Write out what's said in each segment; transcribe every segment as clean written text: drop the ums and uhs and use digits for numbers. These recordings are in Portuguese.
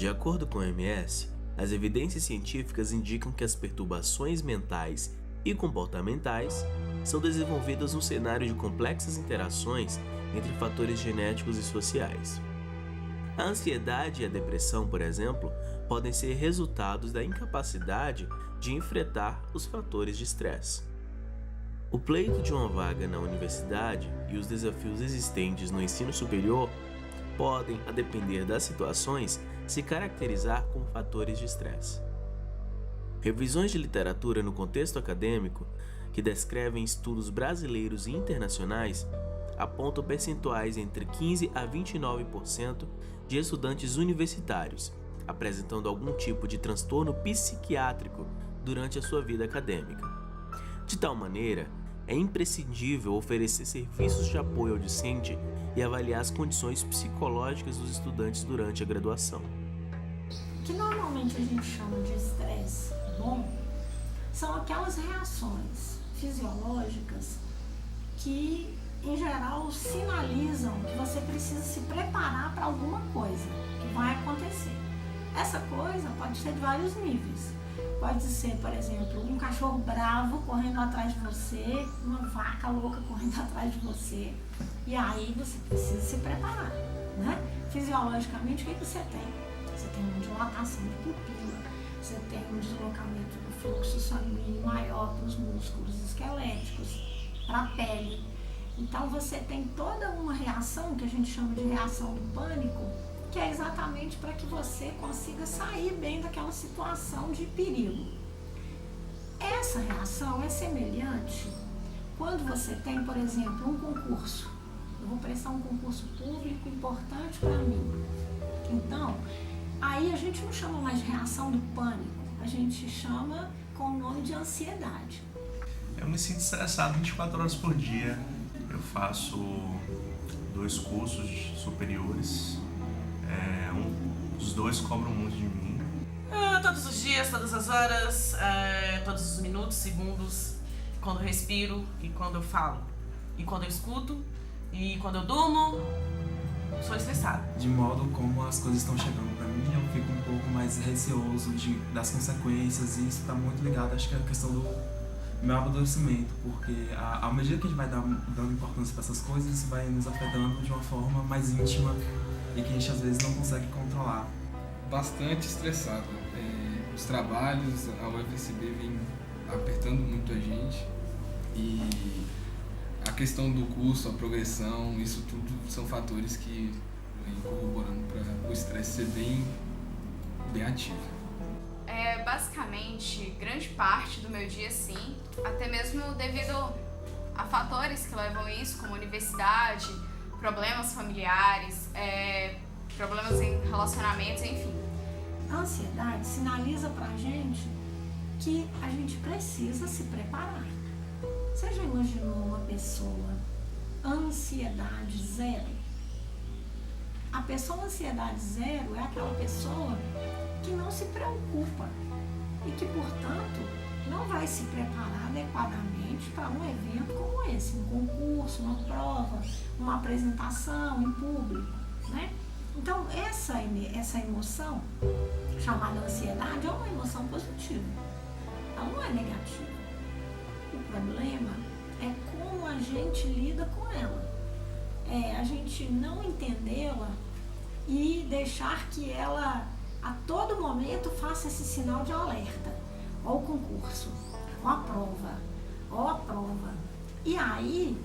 De acordo com a OMS, as evidências científicas indicam que as perturbações mentais e comportamentais são desenvolvidas no cenário de complexas interações entre fatores genéticos e sociais. A ansiedade e a depressão, por exemplo, podem ser resultados da incapacidade de enfrentar os fatores de estresse. O pleito de uma vaga na universidade e os desafios existentes no ensino superior podem, a depender das situações, se caracterizar como fatores de estresse. Revisões de literatura no contexto acadêmico, que descrevem estudos brasileiros e internacionais, apontam percentuais entre 15% a 29% de estudantes universitários apresentando algum tipo de transtorno psiquiátrico durante a sua vida acadêmica. De tal maneira, é imprescindível oferecer serviços de apoio ao discente e avaliar as condições psicológicas dos estudantes durante a graduação. O que normalmente a gente chama de estresse bom são aquelas reações fisiológicas que, em geral, sinalizam que você precisa se preparar para alguma coisa que vai acontecer. Essa coisa pode ser de vários níveis. Pode ser, por exemplo, um cachorro bravo correndo atrás de você, uma vaca louca correndo atrás de você, e aí você precisa se preparar, né? Fisiologicamente, o que você tem? Você tem uma dilatação de pupila, você tem um deslocamento do fluxo sanguíneo maior para os músculos esqueléticos, para a pele. Então você tem toda uma reação que a gente chama de reação do pânico, que é exatamente para que você consiga sair bem daquela situação de perigo. Essa reação é semelhante quando você tem, por exemplo, um concurso. Eu vou prestar um concurso público importante para mim. Então, aí a gente não chama mais de reação do pânico, a gente chama com o nome de ansiedade. Eu me sinto estressado 24 horas por dia. Eu faço 2 cursos superiores. Os 2 cobram muito de mim. Todos os dias, todas as horas, todos os minutos, segundos, quando eu respiro e quando eu falo, e quando eu escuto, e quando eu durmo, sou estressada. De modo como as coisas estão chegando para mim, eu fico um pouco mais receoso das consequências, e isso está muito ligado, acho que é a questão do meu amadurecimento, porque à medida que a gente vai dando importância para essas coisas, isso vai nos afetando de uma forma mais íntima e que a gente às vezes não consegue controlar. Bastante estressado. Os trabalhos, a UFSB vem apertando muito a gente, e a questão do curso, a progressão, isso tudo são fatores que vêm corroborando para o estresse ser bem ativo. Basicamente, grande parte do meu dia, sim, até mesmo devido a fatores que levam isso, como universidade, problemas familiares, problemas em relacionamentos, enfim. A ansiedade sinaliza pra gente que a gente precisa se preparar. Você já imaginou uma pessoa ansiedade zero? A pessoa ansiedade zero é aquela pessoa que não se preocupa e que, portanto, não vai se preparar adequadamente para um evento como esse, um concurso, uma prova, uma apresentação em público, né? Então, essa emoção, chamada ansiedade, é uma emoção positiva, ela não é negativa. O problema é como a gente lida com ela, a gente não entendê-la e deixar que ela a todo momento faça esse sinal de alerta, ou o concurso, ou a prova, e aí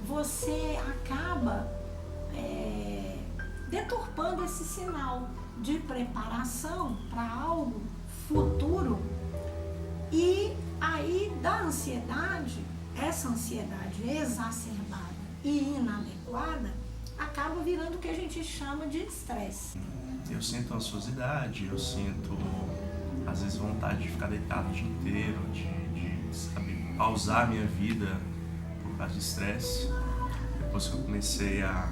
você acaba deturpando esse sinal de preparação para algo futuro, e aí da ansiedade, essa ansiedade exacerbada e inadequada acaba virando o que a gente chama de estresse. Eu sinto ansiosidade, eu sinto às vezes vontade de ficar deitado o dia inteiro, de pausar a minha vida por causa de estresse. Depois que eu comecei a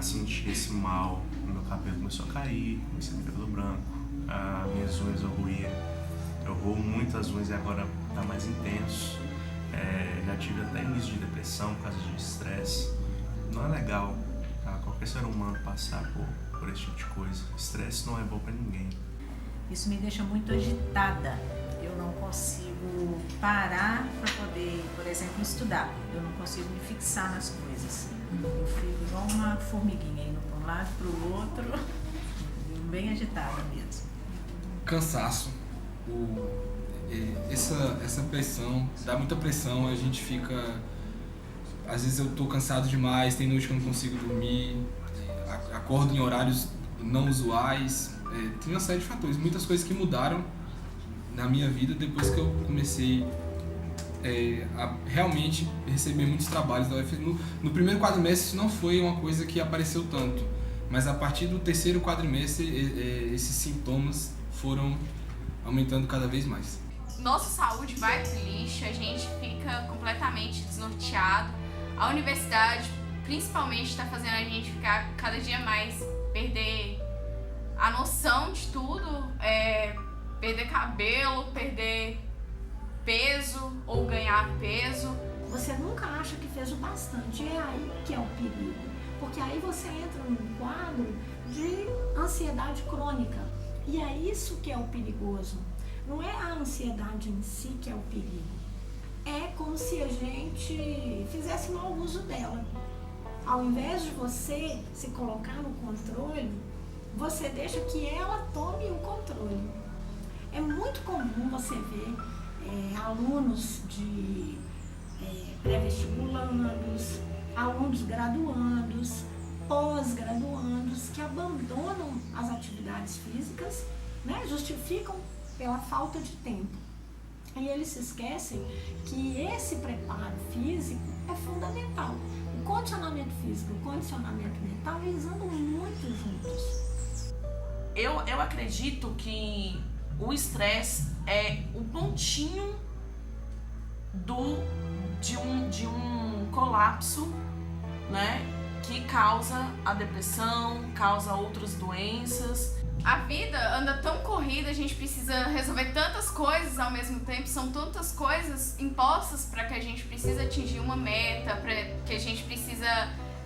sentir esse mal, meu cabelo começou a cair, comecei a ter cabelo branco, minhas unhas eu roo muito as unhas e agora tá mais intenso. Já tive até início de depressão por causa de estresse. Não é legal qualquer ser humano passar por por esse tipo de coisa. Estresse não é bom para ninguém. Isso me deixa muito agitada. Eu não consigo parar para poder, por exemplo, estudar. Eu não consigo me fixar nas coisas. Eu fico igual uma formiguinha indo para um lado, para o outro, bem agitada mesmo. Cansaço. Essa pressão, dá muita pressão, a gente fica... Às vezes eu tô cansado demais, tem noite que eu não consigo dormir, acordo em horários não usuais, tem uma série de fatores, muitas coisas que mudaram na minha vida depois que eu comecei a realmente receber muitos trabalhos da UFSB. No primeiro quadrimestre isso não foi uma coisa que apareceu tanto, mas a partir do terceiro quadrimestre esses sintomas foram aumentando cada vez mais. Nossa saúde vai pro lixo, a gente fica completamente desnorteado. A universidade, principalmente, está fazendo a gente ficar cada dia mais, perder a noção de tudo, perder cabelo, perder peso ou ganhar peso. Você nunca acha que fez o bastante, é aí que é o perigo. Porque aí você entra num quadro de ansiedade crônica. E é isso que é o perigoso. Não é a ansiedade em si que é o perigo. É como se a gente fizesse mau uso dela. Ao invés de você se colocar no controle, você deixa que ela tome o controle. É muito comum você ver alunos de pré-vestibulandos, alunos graduandos, pós-graduandos que abandonam as atividades físicas, né, justificam pela falta de tempo. E eles se esquecem que esse preparo físico é fundamental. O condicionamento físico e o condicionamento mental, eles andam muito juntos. Eu acredito que o estresse é o pontinho de um colapso, né, que causa a depressão, causa outras doenças. A vida anda tão corrida, a gente precisa resolver tantas coisas ao mesmo tempo, são tantas coisas impostas para que a gente precisa atingir uma meta, para que a gente precisa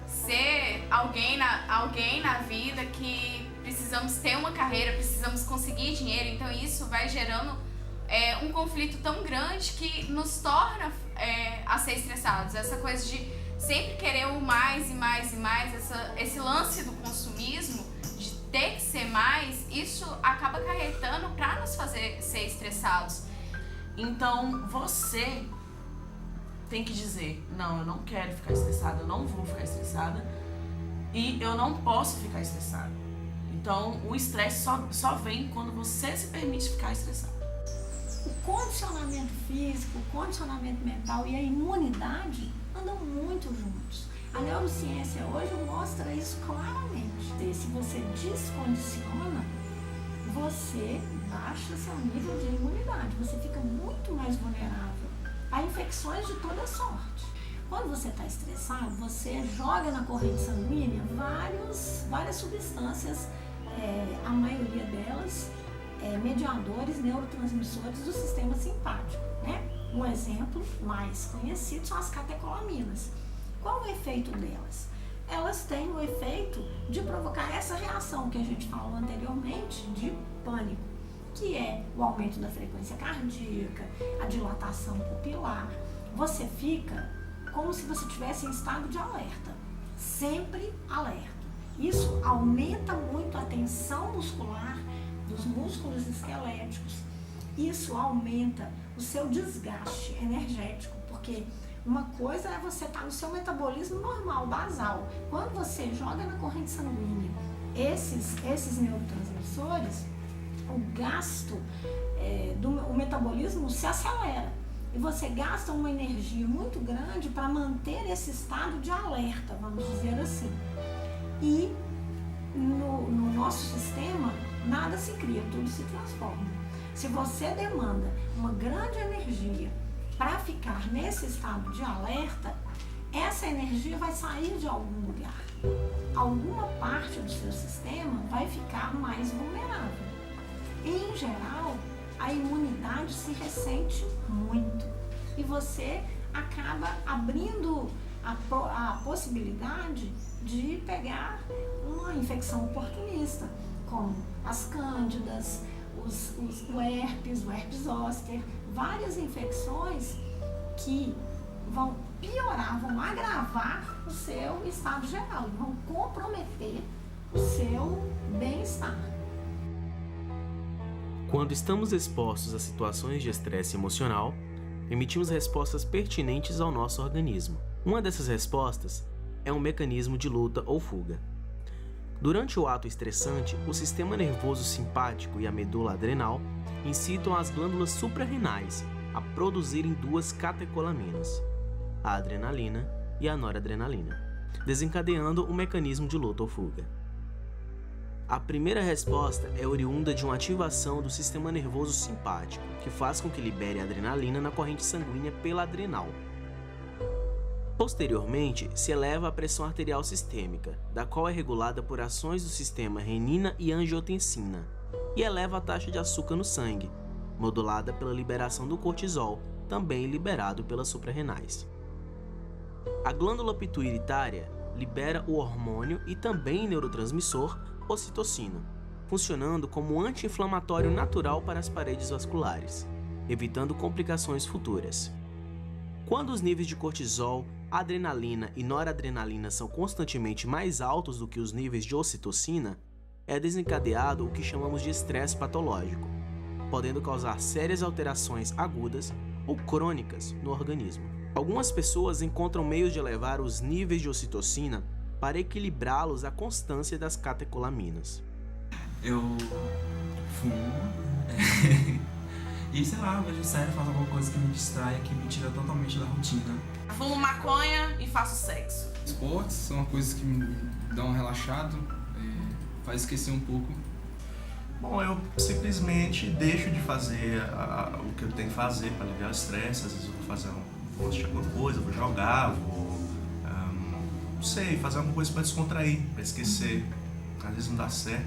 ser alguém na vida, que precisamos ter uma carreira, precisamos conseguir dinheiro, então isso vai gerando um conflito tão grande que nos torna a ser estressados. Essa coisa de sempre querer o mais e mais e mais, esse lance do consumismo, ter que ser mais, isso acaba acarretando para nos fazer ser estressados. Então você tem que dizer, não, eu não quero ficar estressada, eu não vou ficar estressada e eu não posso ficar estressada. Então o estresse só vem quando você se permite ficar estressado. O condicionamento físico, o condicionamento mental e a imunidade andam muito juntos. A neurociência hoje mostra isso claramente. Se você descondiciona, você baixa seu nível de imunidade, você fica muito mais vulnerável a infecções de toda sorte. Quando você está estressado, você joga na corrente sanguínea várias substâncias, a maioria delas mediadores, neurotransmissores do sistema simpático, né? Um exemplo mais conhecido são as catecolaminas. Qual o efeito delas? Elas têm o efeito de provocar essa reação que a gente falou anteriormente de pânico, que é o aumento da frequência cardíaca, a dilatação pupilar. Você fica como se você estivesse em estado de alerta, sempre alerta. Isso aumenta muito a tensão muscular dos músculos esqueléticos. Isso aumenta o seu desgaste energético, porque uma coisa é você estar no seu metabolismo normal, basal. Quando você joga na corrente sanguínea esses neurotransmissores, o gasto o metabolismo se acelera. E você gasta uma energia muito grande para manter esse estado de alerta, vamos dizer assim. E no nosso sistema, nada se cria, tudo se transforma. Se você demanda uma grande energia para ficar nesse estado de alerta, essa energia vai sair de algum lugar. Alguma parte do seu sistema vai ficar mais vulnerável. E, em geral, a imunidade se ressente muito. E você acaba abrindo a possibilidade de pegar uma infecção oportunista, como as cândidas, o herpes zoster, várias infecções que vão piorar, vão agravar o seu estado geral, vão comprometer o seu bem-estar. Quando estamos expostos a situações de estresse emocional, emitimos respostas pertinentes ao nosso organismo. Uma dessas respostas é um mecanismo de luta ou fuga. Durante o ato estressante, o sistema nervoso simpático e a medula adrenal incitam as glândulas suprarrenais a produzirem duas catecolaminas, a adrenalina e a noradrenalina, desencadeando um mecanismo de luta ou fuga. A primeira resposta é oriunda de uma ativação do sistema nervoso simpático, que faz com que libere a adrenalina na corrente sanguínea pela adrenal. Posteriormente, se eleva a pressão arterial sistêmica, da qual é regulada por ações do sistema renina e angiotensina, e eleva a taxa de açúcar no sangue, modulada pela liberação do cortisol, também liberado pelas suprarrenais. A glândula pituitária libera o hormônio e também neurotransmissor ocitocina, funcionando como anti-inflamatório natural para as paredes vasculares, evitando complicações futuras. Quando os níveis de cortisol, adrenalina e noradrenalina são constantemente mais altos do que os níveis de ocitocina, é desencadeado o que chamamos de estresse patológico, podendo causar sérias alterações agudas ou crônicas no organismo. Algumas pessoas encontram meios de elevar os níveis de ocitocina para equilibrá-los à constância das catecolaminas. Eu fumo, e sei lá, eu vejo série, faço alguma coisa que me distrai, que me tira totalmente da rotina. Fumo maconha e faço sexo. Esportes são coisas que me dão um relaxado, faz esquecer um pouco. Bom, eu simplesmente deixo de fazer o que eu tenho que fazer para aliviar o estresse. Às vezes eu vou assistir alguma coisa, vou jogar, não sei, fazer alguma coisa para descontrair, para esquecer. Às vezes não dá certo,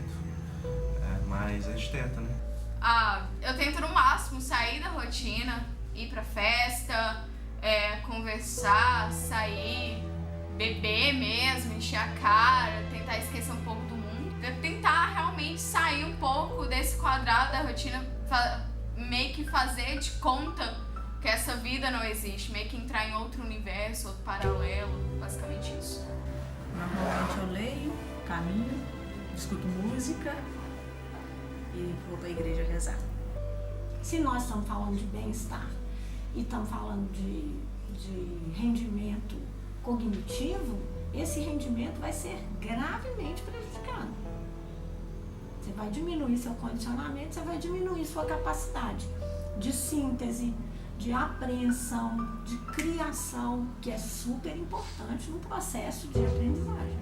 mas a gente tenta, né? Eu tento no máximo sair da rotina, ir pra festa, conversar, sair, beber mesmo, encher a cara, tentar esquecer um pouco do mundo. Tentar realmente sair um pouco desse quadrado da rotina, meio que fazer de conta que essa vida não existe, meio que entrar em outro universo, outro paralelo, basicamente isso. Normalmente eu leio, caminho, escuto música e vou para a igreja rezar. Se nós estamos falando de bem-estar e estamos falando de rendimento cognitivo, esse rendimento vai ser gravemente prejudicado. Você vai diminuir seu condicionamento, você vai diminuir sua capacidade de síntese, de apreensão, de criação, que é super importante no processo de aprendizagem.